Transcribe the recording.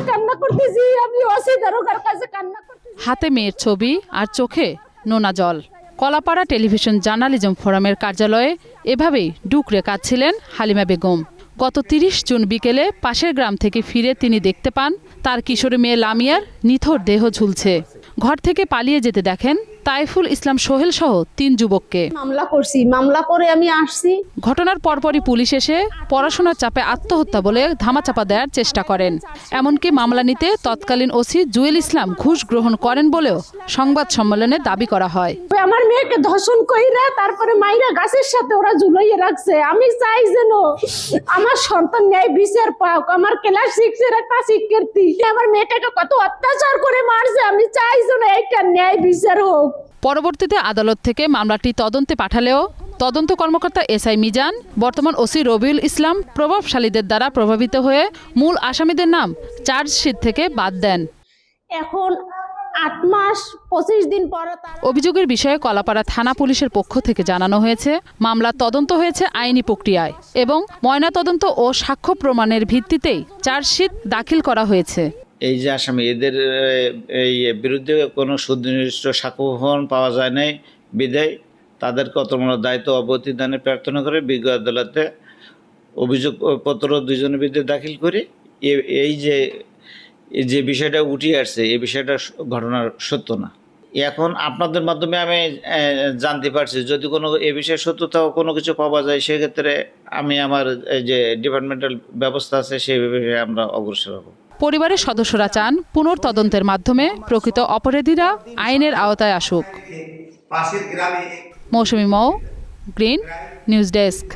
কান্না করতেছি, আমি ওসি দারোগার কাছে কান্না করতেছি। হাতে মেয়ের ছবি আর চোখে নোনা জল। কলাপাড়া টেলিভিশন জার্নালিজম ফোরামের কার্যালয়ে এভাবেই ডুকরে কাঁদছিলেন হালিমা বেগম। গত ৩০ জুন বিকেলে পাশের গ্রাম থেকে ফিরে তিনি দেখতে পান তার কিশোরী মেয়ে লামিয়ার নিথর দেহ ঝুলছে। ঘর থেকে পালিয়ে যেতে দেখেন তাইফুল ইসলাম সোহেল সহ ৩ যুবককে। মামলা করছি, মামলা করে আমি আসছি। ঘটনার পরপরই পুলিশ এসে পড়াশোনার চাপে আত্মহত্যা বলে ধামাচাপা দেওয়ার চেষ্টা করেন। এমনকি মামলা নিতে তৎকালীন ওসি জুয়েল ইসলাম ঘুষ গ্রহণ করেন বলেও সংবাদ সম্মেলনে দাবি করা হয়। আমার মেয়েকে ধর্ষণ কইরা তারপরে মাইরা গাছের সাথে ওরা ঝুলাইয়ে রাখছে। আমি চাই যেন আমার সন্তান ন্যায় বিচার পাক। আমার ক্লাস 6 এর একটা শিক্ষার্থী, আমার মেয়েটাকে কত অত্যাচার করে মারছে। আমি চাই যেন এইটা ন্যায় বিচার হোক। পরবর্তীতে আদালত থেকে মামলাটি তদন্তে পাঠালেও তদন্ত কর্মকর্তা এসআই মিজান, বর্তমান ওসি রবিউল ইসলাম প্রভাবশালীদের দ্বারা প্রভাবিত হয়ে মূল আসামিদের নাম চার্জশিট থেকে বাদ দেন। এখন 8 মাস 25 দিন পর অভিযোগের বিষয়ে কলাপাড়া থানা পুলিশের পক্ষ থেকে জানানো হয়েছে মামলার তদন্ত হয়েছে আইনি প্রক্রিয়ায় এবং ময়নাতদন্ত ও সাক্ষ্য প্রমাণের ভিত্তিতেই চার্জশিট দাখিল করা হয়েছে। এই যে আসামি, এদের এই বিরুদ্ধে কোনো সুনির্দিষ্ট সাক্ষ্য প্রমাণ পাওয়া যায় নাই বিদায় তাদেরকে অতমূলক দায়িত্ব অবতীর্ণের প্রার্থনা করে বিজ্ঞ আদালতে অভিযোগপত্র 2 জনের বিরুদ্ধে দাখিল করে এই যে বিষয়টা উঠে আসছে, এই বিষয়টা ঘটনার সত্য না। এখন আপনাদের মাধ্যমে আমি জানতে পারছি যদি কোনো এ বিষয়ে সত্যতা কোনো কিছু পাওয়া যায়, সেক্ষেত্রে আমি আমার যে ডিপার্টমেন্টাল ব্যবস্থা আছে সেই বিষয়ে আমরা অগ্রসর হব। পরিবারের সদস্যরা চান পুনর্তদন্তের মাধ্যমে প্রকৃত অপরাধীরা আইনের আওতায় আসুক। মৌসুমী মৌ, গ্রিন নিউজ ডেস্ক।